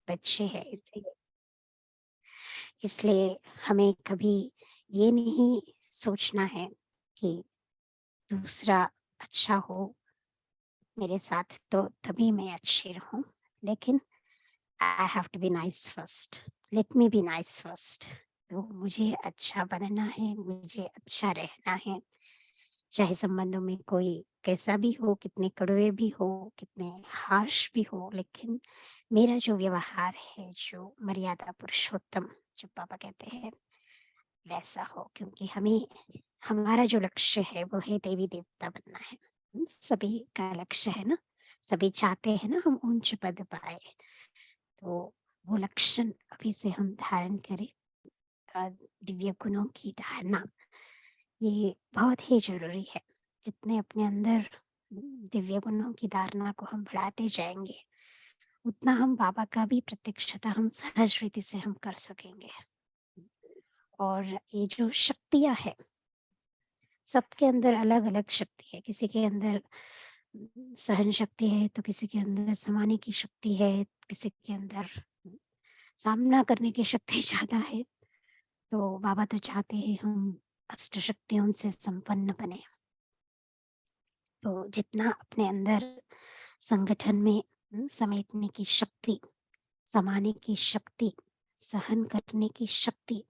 बच्चे हैं, इसलिए इसलिए हमें कभी ये नहीं सोचना है कि दूसरा अच्छा हो मेरे साथ तो तभी मैं अच्छी रहूँ। लेकिन I have to be nice first, let me be nice first. तो मुझे अच्छा बनना है, मुझे अच्छा रहना है, चाहे संबंधों में कोई कैसा भी हो, कितने कड़वे भी हो, कितने हार्श भी हो, लेकिन मेरा जो व्यवहार है, जो मर्यादा पुरुषोत्तम जो पापा कहते हैं, वैसा हो। क्योंकि हमें हमारा जो लक्ष्य है वो है देवी देवता बनना है। सभी का लक्ष्य है ना, सभी चाहते हैं ना हम उच्च पद पाए। तो वो लक्षण अभी से हम धारण करें। दिव्य गुणों की धारणा ये बहुत ही ज़रूरी है। जितने अपने अंदर दिव्य गुणों की धारणा को हम बढ़ाते जाएँगे, उतना हम बाबा का भी प्रत्यक्षता हम सहज रीति से हम कर सकेंगे। और ये जो शक्तियाँ हैं, सबके अंदर अलग-अलग शक्ति है। किसी के अंदर सहन शक्ति है, तो किसी के अंदर समाने की शक्ति है, किसी के अंदर सामना करने की शक्ति ज़्यादा है। तो बाबा तो चाहते हैं हम अष्ट शक्तियों से संपन्न बने। तो जितना अपने अंदर संगठन में समेटने की शक्ति, समाने की शक्ति, सहन करने की शक्ति,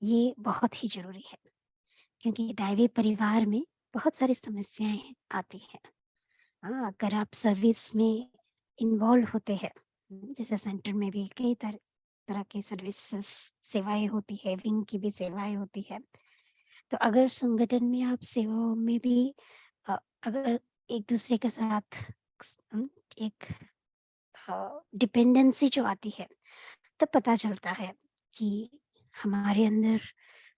ये बहुत ही ज़रूरी है। क्योंकि दैवीय परिवार में बहुत सारी समस्याएँ आती हैं। हाँ, अगर आप सर्विस में इन्वॉल्व होते हैं, जैसे सेंटर में भी कई तरह के सर्विसेज़ सेवाएँ होती है, विंग की भी सेवाएँ होती है। तो अगर संगठन में आप सेवाओं में भी अगर एक-दूसरे के साथ एक डिपेंडेंसी जो आती है, तब पता चलता है कि हमारे अंदर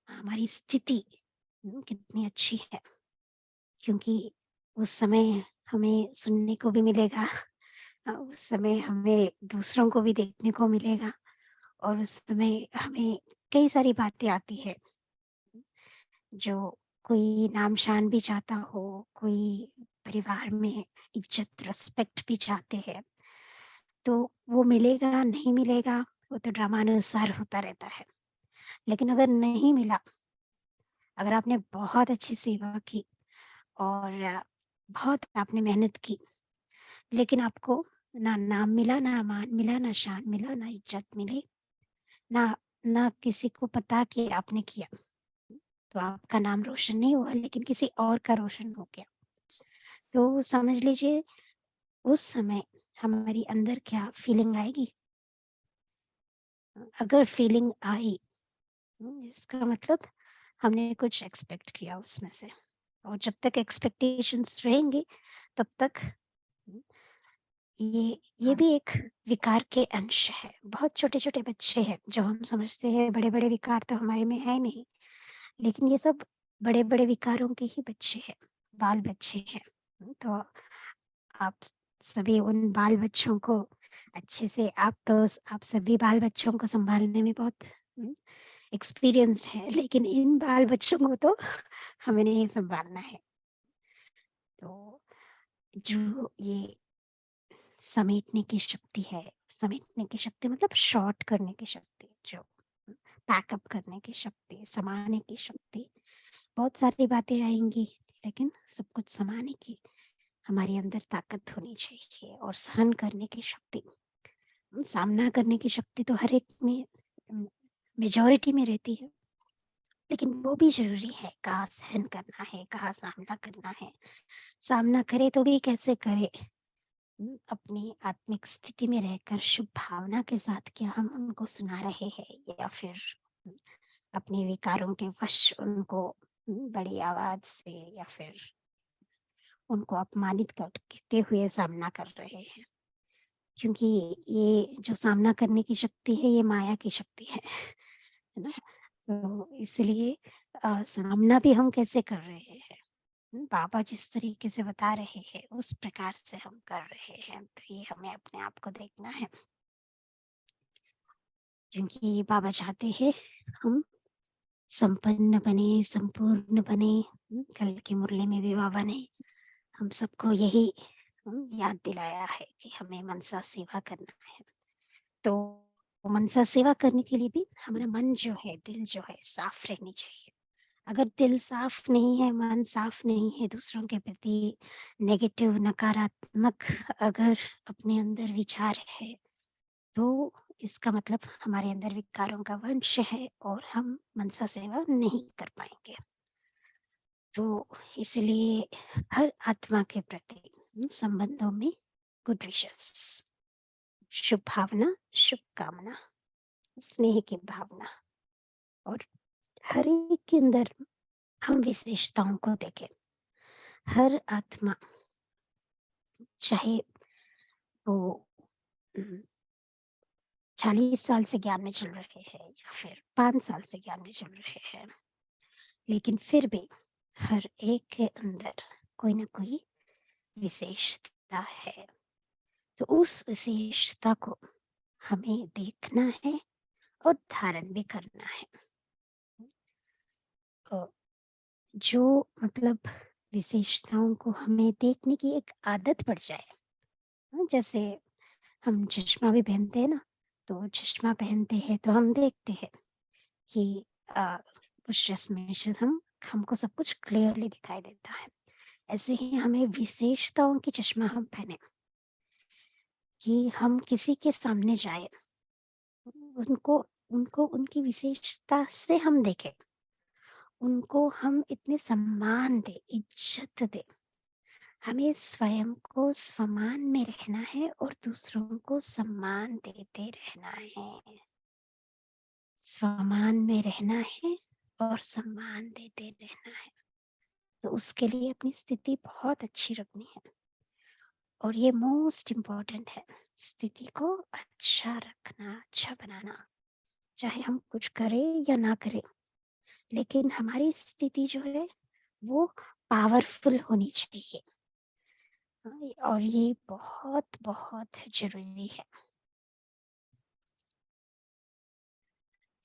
हमारी स्थिति कितनी अच्छी है। क्योंकि उस समय हमें सुनने को भी मिलेगा, उस समय हमें दूसरों को भी देखने को मिलेगा और उस समय हमें कई सारी बातें आती है, जो कोई नाम-शान भी चाहता हो, कोई परिवार में इज़्ज़त, रिस्पेक्ट भी चाहते हैं, तो वो मिलेगा, नहीं मिलेगा, वो तो ड्रामानुसार होता रहता है। लेकिन अगर नहीं मिला, अगर आपने बहुत अच्छी सेवा की और बहुत आपने मेहनत की, लेकिन आपको ना नाम मिला, ना मान मिला, ना शान मिला, ना इज़्ज़त मिली, ना ना किसी को पता कि आपने किया, तो आपका नाम रोशन नहीं हुआ, लेकिन किसी और का रोशन हो गया। तो समझ लीजिए उस समय हमारी अंदर क्या फीलिंग आएगी? अगर फीलिंग आई, इसका मतलब हमने कुछ एक्सपेक्ट किया उसमें से और जब तक एक्सपेक्टेशंस रहेंगे, तब तक ये भी एक विकार के अंश है। बहुत छोटे-छोटे बच्चे हैं, जो हम समझते हैं बड़े-बड़े विकार तो हमारे में है नहीं, लेकिन ये सब बड़े-बड़े विकारों के ही बच्चे हैं, बाल बच्चे हैं। तो आप सभी उन बाल बच्चों को अच्छे से आप सभी बाल बच्चों को सँभालने में बहुत उम, एक्सपीरियंस्ड हैं, लेकिन इन बाल बच्चों को तो हमें नहीं सँभालना है। तो जो ये समेटने की शक्ति है, समेटने की शक्ति मतलब शॉर्ट करने की शक्ति, जो पैकअप करने की शक्ति, समाने की शक्ति, बहुत सारी बातें आएँगी, लेकिन सब कुछ समाने की हमारे अंदर ताकत होनी चाहिए और सहन करने की शक्ति, सामना करने की शक्ति तो हर एक में मेजॉरिटी में रहती है, लेकिन वो भी ज़रूरी है, कहाँ सहन करना है, कहाँ सामना करना है। सामना करे तो भी कैसे करे? अपनी आत्मिक स्थिति में रहकर शुभ भावना के साथ क्या हम उनको सुना रहे हैं या फिर उम, अपने विकारों के वश उनको बड़ी आवाज़ से या फिर उनको अपमानित करते हुए सामना कर रहे हैं। क्योंकि ये जो सामना करने की शक्ति है, ये माया की शक्ति है ना? तो इसलिए सामना भी हम कैसे कर रहे हैं? बाबा जिस तरीके से बता रहे हैं, उस प्रकार से हम कर रहे हैं, तो ये हमें अपने आप को देखना है। क्योंकि बाबा चाहते हैं हम संपन्न बने, संपूर्ण बने, कल की मुरली में भी बाबा ने हम सबको यही याद दिलाया है कि हमें मनसा सेवा करना है। तो मनसा सेवा करने के लिए भी हमारा मन जो है, दिल जो है साफ रहनी चाहिए। अगर दिल साफ नहीं है, मन साफ नहीं है, दूसरों के प्रति नेगेटिव नकारात्मक अगर अपने अंदर विचार है, तो इसका मतलब हमारे अंदर विकारों का वंश है और हम मनसा सेवा नहीं कर पाएँगे। तो इसलिए हर आत्मा के प्रति संबंधों में गुड विशेस, शुभ भावना, शुभकामना, स्नेह की भावना और हर एक के अंदर हम विशेषताओं को देखें। हर आत्मा चाहे वो 40 साल से ज्ञान में चल रहे हैं या फिर 5 साल से ज्ञान में चल रहे हैं, लेकिन फिर भी हर एक के अंदर कोई ना कोई विशेषता है। तो उस विशेषता को हमें देखना है और धारण भी करना है। जो मतलब विशेषताओं को हमें देखने की एक आदत पड़ जाए, जैसे हम चश्मा भी पहनते हैं ना, तो चश्मा पहनते हैं तो हम देखते हैं कि उस चश्मे से हमको सब कुछ क्लियरली दिखाई देता है। ऐसे ही हमें विशेषताओं की चश्मा हम पहने कि हम किसी के सामने जाए, उनको उनको उनकी विशेषता से हम देखें, उनको हम इतने सम्मान दें, इज्जत दें। हमें स्वयं को स्वमान में रहना है और दूसरों को सम्मान देते रहना है। स्वमान में रहना है और सम्मान देते रहना है। तो उसके लिए अपनी स्थिति बहुत अच्छी रखनी है और ये मोस्ट इम्पोर्टेंट है, स्थिति को अच्छा रखना, अच्छा बनाना। चाहे हम कुछ करें या ना करें, लेकिन हमारी स्थिति जो है वो पावरफुल होनी चाहिए। और ये बहुत बहुत जरूरी है,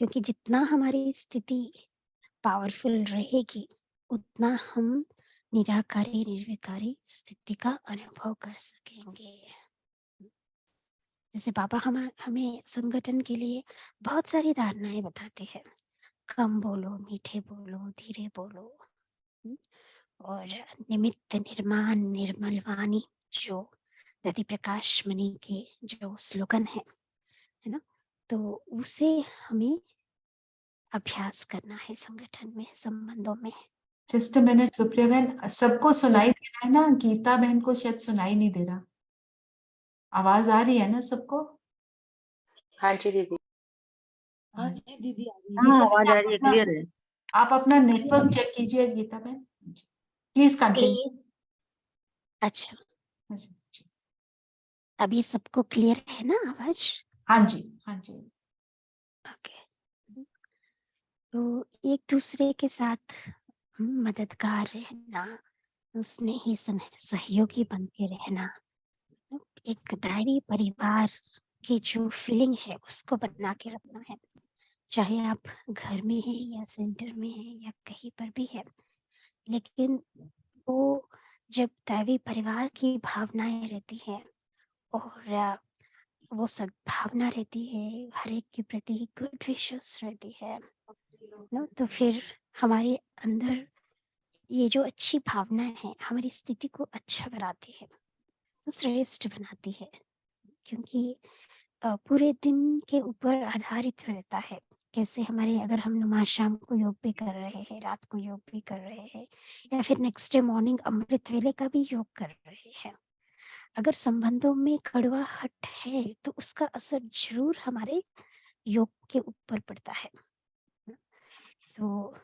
क्योंकि जितना हमारी स्थिति पावरफुल रहेगी, उतना हम निराकारी निर्विकारी स्थिति का अनुभव कर सकेंगे। जैसे पापा हमें संगठन के लिए बहुत सारी धारणाएं बताते हैं, कम बोलो, मीठे बोलो, धीरे बोलो, और निमित्त निर्माण निर्मल वाणी, जो दधि प्रकाश मणि के जो स्लोगन है ना, तो उसे हमें अभ्यास करना है संगठन में, संबंधों में। जस्ट अ मिनट सुप्रिया बहन, सबको सुनाई दे रहा है ना? गीता बहन को शायद सुनाई नहीं दे रहा। आवाज आ रही है ना सबको? हाँ जी दीदी। हाँ जी दीदी हाँ, आवाज आ रही है, क्लियर है। आप अपना नेटवर्क चेक कीजिए गीता बहन, प्लीज कंटिन्यू। अच्छा, अभी सबको क्लियर है ना आवाज? हाँ जी, हाँ जी। ओके। तो एक दूसरे के साथ मददगार रहना, स्नेही सहयोगी बन के रहना, एक दैवी परिवार की जो फीलिंग है उसको बना के रखना है। चाहे आप घर में हैं या सेंटर में हैं या कहीं पर भी है, लेकिन वो जब दैवी परिवार की भावनाएं रहती है और वो सद्भावना रहती है, हर एक के प्रति गुड विशेस रहती है ना, तो फिर हमारे अंदर ये जो अच्छी भावना है हमारी स्थिति को अच्छा बनाती है, श्रेष्ठ बनाती है। क्योंकि पूरे दिन के ऊपर आधारित रहता है, कैसे हमारे, अगर हम नुमा शाम को योग भी कर रहे हैं, रात को योग भी कर रहे हैं, या फिर नेक्स्ट डे मॉर्निंग अमृत वेले का भी योग कर रहे हैं, अगर संबंधों में कड़वाहट है तो उसका असर जरूर हमारे योग के ऊपर पड़ता है। तो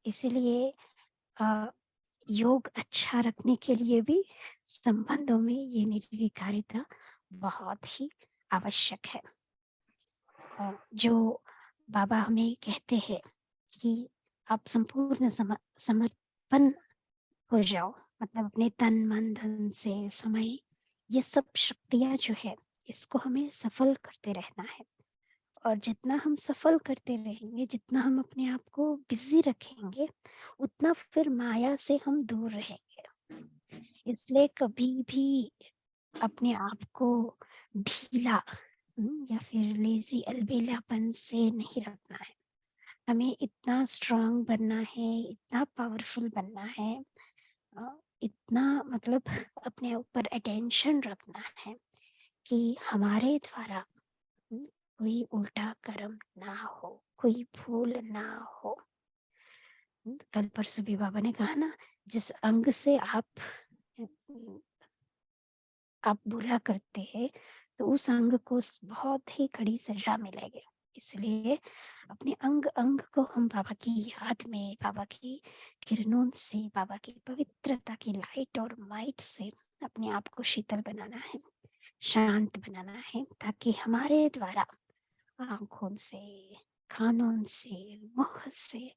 इसलिए योग अच्छा रखने के लिए भी संबंधों में ये निर्विकारिता बहुत ही आवश्यक है। जो बाबा हमें कहते हैं कि आप संपूर्ण समर्पण हो जाओ, मतलब अपने तन मन धन से समय, ये सब शक्तियां जो है इसको हमें सफल करते रहना है। और जितना हम सफल करते रहेंगे, जितना हम अपने आप को बिजी रखेंगे, उतना फिर माया से हम दूर रहेंगे। इसलिए कभी भी अपने आप को ढीला या फिर लेजी अलबेलापन से नहीं रखना है। हमें इतना स्ट्रांग बनना है, इतना पावरफुल बनना है, इतना मतलब अपने ऊपर अटेंशन रखना है कि हमारे द्वारा कोई उल्टा कर्म ना हो, कोई भूल ना हो। कल परसों भी बाबा ने कहा ना, जिस अंग से आप बुरा करते हैं तो उस अंग को बहुत ही कड़ी सजा मिलेगी। इसलिए अपने अंग अंग को हम बाबा की याद में, बाबा की किरणों से, बाबा की पवित्रता की लाइट और माइट से अपने आप को शीतल बनाना है, शांत बनाना है, ताकि हमारे द्वारा आंखों से, कानों से, मुख से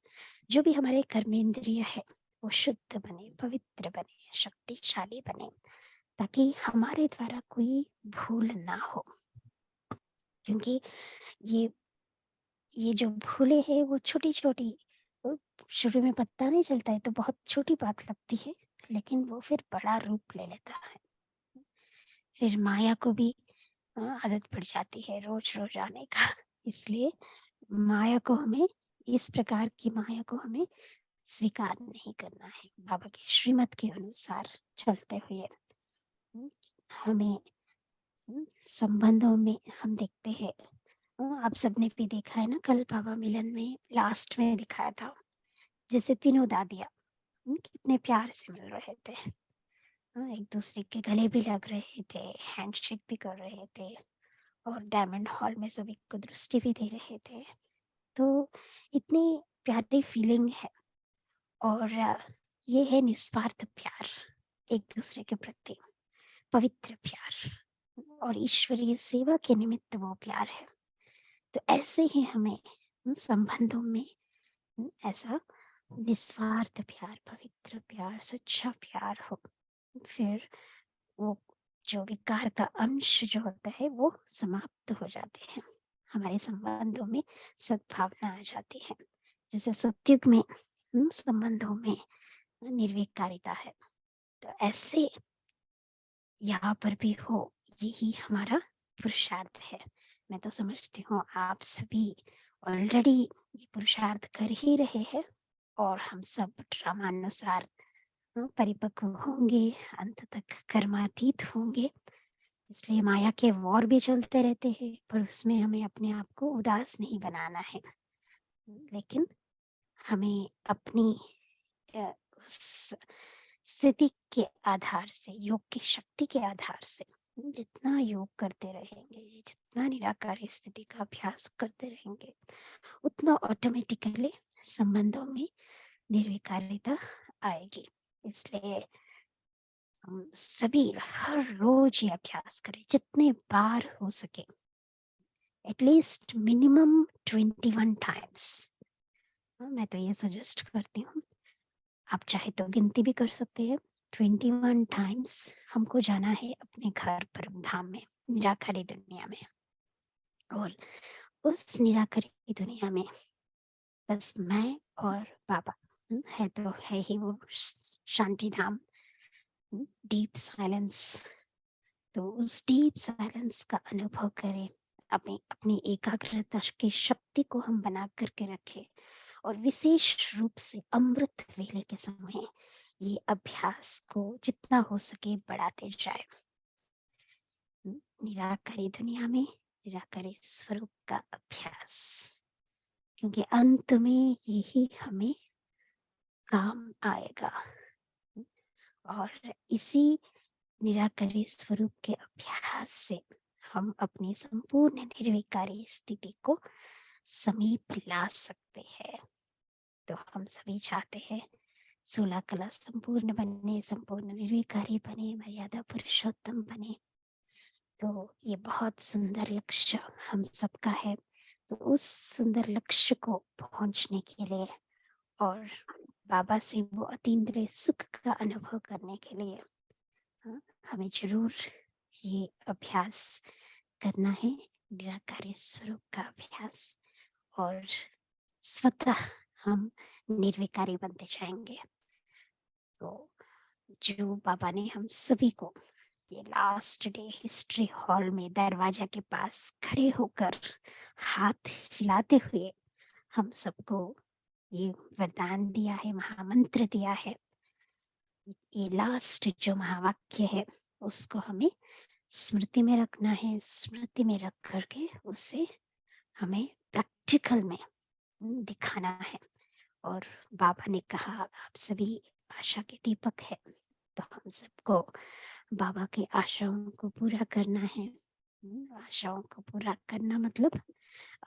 जो भी हमारे कर्मेंद्रिय है वो शुद्ध बने, पवित्र बने, शक्तिशाली बने, ताकि हमारे द्वारा कोई भूल ना हो। क्योंकि ये जो भूले हैं वो छोटी छोटी, शुरू में पता नहीं चलता है तो बहुत छोटी बात लगती है, लेकिन वो फिर बड़ा रूप ले लेता है। फिर माया को भी आदत पड़ जाती है रोज रोज आने का। इसलिए माया को हमें, इस प्रकार की माया को हमें स्वीकार नहीं करना है। बाबा के श्रीमत के अनुसार चलते हुए हमें संबंधों में हम देखते हैं, आप सबने भी देखा है ना, कल बाबा मिलन में लास्ट में दिखाया था, जैसे तीनों दादियाँ कितने प्यार से मिल रहे थे, एक दूसरे के गले भी लग रहे थे, हैंडशेक भी कर रहे थे, और डायमंड हॉल में सभी को दृष्टि भी दे रहे थे। तो इतनी प्यारी फीलिंग है, और ये है निस्वार्थ प्यार, एक दूसरे के प्रति पवित्र प्यार, और ईश्वरीय सेवा के निमित्त वो प्यार है। तो ऐसे ही हमें संबंधों में ऐसा निस्वार्थ प्यार, पवित्र प्यार, सच्चा प्यार हो, फिर वो जो विकार का अंश जो होता है वो समाप्त हो जाते हैं, हमारे संबंधों में सद्भावना आ जाती है। जैसे सत्युग में संबंधों में निर्विकारिता है, तो ऐसे यहाँ पर भी हो, यही हमारा पुरुषार्थ है। मैं तो समझती हूँ आप सभी ऑलरेडी ये पुरुषार्थ कर ही रहे हैं, और हम सब ड्रामानुसार परिपक्व होंगे, अंत तक कर्मातीत होंगे। इसलिए माया के वॉर भी चलते रहते हैं, पर उसमें हमें अपने आप को उदास नहीं बनाना है, लेकिन हमें अपनी उस स्थिति के आधार से, योग की शक्ति के आधार से जितना योग करते रहेंगे, जितना निराकारी स्थिति का अभ्यास करते रहेंगे, उतना ऑटोमेटिकली संबंधों में निर्विकारिता आएगी। इसलिए हम सभी हर रोज ये अभ्यास करें, जितने बार हो सके, एटलीस्ट मिनिमम 21 टाइम्स। मैं तो ये सजेस्ट करती हूँ, आप चाहे तो गिनती भी कर सकते हैं। 21 टाइम्स हमको जाना है अपने घर परम धाम में, निराकारी दुनिया में, और उस निराकारी दुनिया में बस मैं और बाबा है, तो है ही वो शांति धाम, डीप साइलेंस। तो उस डीप साइलेंस का अनुभव करें, अपनी अपनी एकाग्रता की शक्ति को हम बना करके रखें, और विशेष रूप से अमृत वेले के समय ये अभ्यास को जितना हो सके बढ़ाते जाए। निराकारी दुनिया में निराकारी स्वरूप का अभ्यास, क्योंकि अंत में यही हमें काम आएगा, और इसी निराकारी स्वरूप के अभ्यास से हम अपनी संपूर्ण निर्विकारी स्थिति को समीप ला सकते हैं। तो हम सभी चाहते हैं 16 कला संपूर्ण बने, संपूर्ण निर्विकारी बने, मर्यादा पुरुषोत्तम बने। तो ये बहुत सुंदर लक्ष्य हम सबका है। तो उस सुंदर लक्ष्य को पहुंचने के लिए और बाबा से वो अतीन्द्रिय सुख का अनुभव करने के लिए हमें जरूर ये अभ्यास करना है, निराकारी स्वरूप का अभ्यास, और स्वतः हम निर्विकारी बनते जाएंगे। तो जो बाबा ने हम सभी को ये लास्ट डे हिस्ट्री हॉल में दरवाजा के पास खड़े होकर हाथ हिलाते हुए हम सबको ये वरदान दिया है, महामंत्र दिया है। ये लास्ट जो महावाक्य है उसको हमें स्मृति में रखना है, स्मृति में रख करके उसे हमें प्रैक्टिकल में दिखाना है। और बाबा ने कहा आप सभी आशा के दीपक है, तो हम सबको बाबा की आशाओं को पूरा करना है। आशाओं को पूरा करना मतलब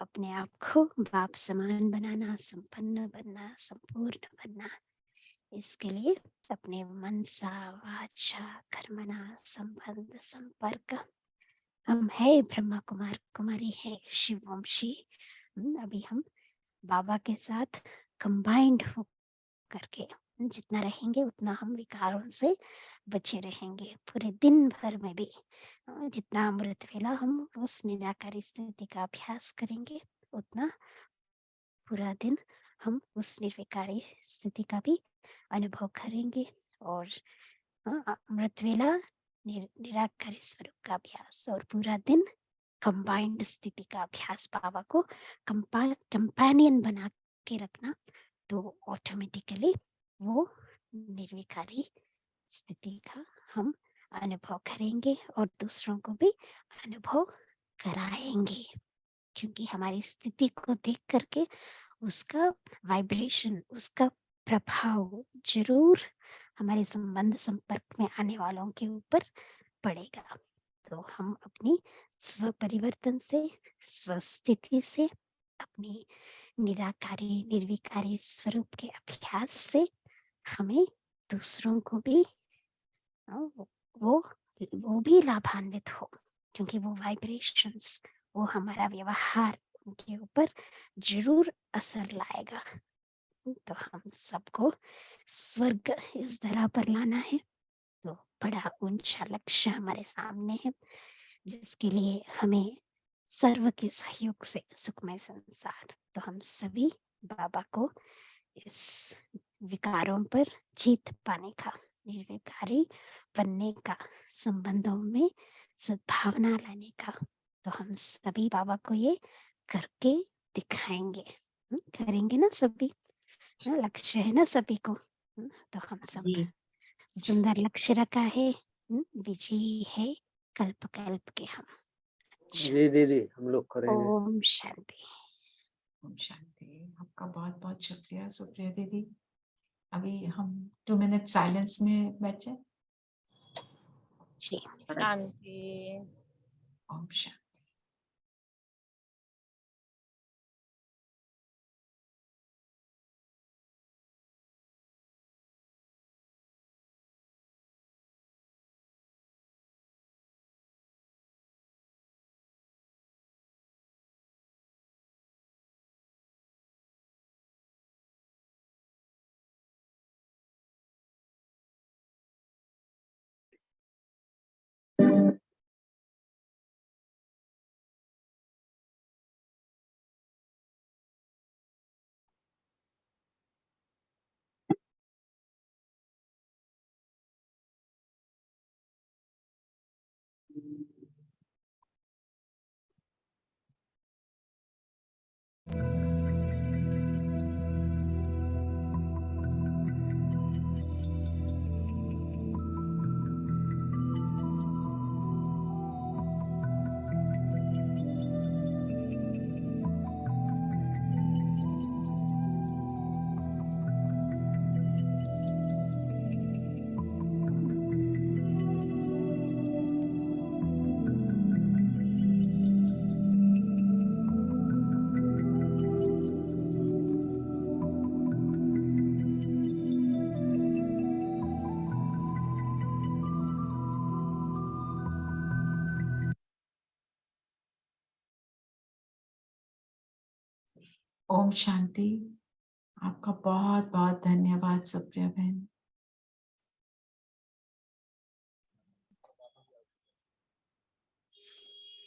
अपने आप को बाप समान बनाना, संपन्न बनना, संपूर्ण बनना। इसके लिए अपने मनसा वाचा कर्मणा संबंध संपर्क, हम है ब्रह्मा कुमार कुमारी है शिववंशी। अभी हम बाबा के साथ कंबाइंड हो करके जितना रहेंगे उतना हम विकारों से बचे रहेंगे। पूरे दिन भर में भी जितना अमृत वेला हम उस निराकारी स्थिति का अभ्यास करेंगे उतना पूरा दिन हम उस निर्विकारी स्थिति का भी अनुभव करेंगे। और अमृत वेला निराकारी स्वरूप का अभ्यास और पूरा दिन कंबाइंड स्थिति का अभ्यास, बाबा को कंपेनियन बना के रखना, तो ऑटोमेटिकली वो निर्विकारी स्थिति का हम अनुभव करेंगे और दूसरों को भी अनुभव कराएंगे। क्योंकि हमारी स्थिति को देख करके उसका वाइब्रेशन, उसका प्रभाव जरूर हमारे संबंध संपर्क में आने वालों के ऊपर पड़ेगा। तो हम अपनी स्व परिवर्तन से, स्वस्थिति से, अपनी निराकारी निर्विकारी स्वरूप के अभ्यास से हमें दूसरों को भी वो भी लाभान्वित हो, क्योंकि वो वाइब्रेशंस, वो हमारा व्यवहार उनके ऊपर जरूर असर लाएगा। तो हम सबको स्वर्ग इस धरा पर लाना है, तो बड़ा ऊंचा लक्ष्य हमारे सामने है, जिसके लिए हमें सर्व के सहयोग से सुखमय संसार, तो हम सभी बाबा को इस विकारों पर जीत पाने का, निर्विकारी बनने का, संबंधों में सद्भावना लाने का, तो हम सभी बाबा को ये करके दिखाएंगे। करेंगे ना सभी? लक्ष्य है ना सभी को। तो हम सब जी सुंदर लक्ष्य रखा है, विजयी है कल्प कल्प के हम। जी दीदी, हम लोग करेंगे। ओम शांति। ओम शांति। आपका बहुत बहुत शुक्रिया सुप्रिया दीदी। अभी हम 2 मिनट साइलेंस में बैठ जाए। जी शांति। ओम शांति। ओम शांति। आपका बहुत बहुत धन्यवाद सुप्रिया बहन।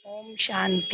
ओम शांति।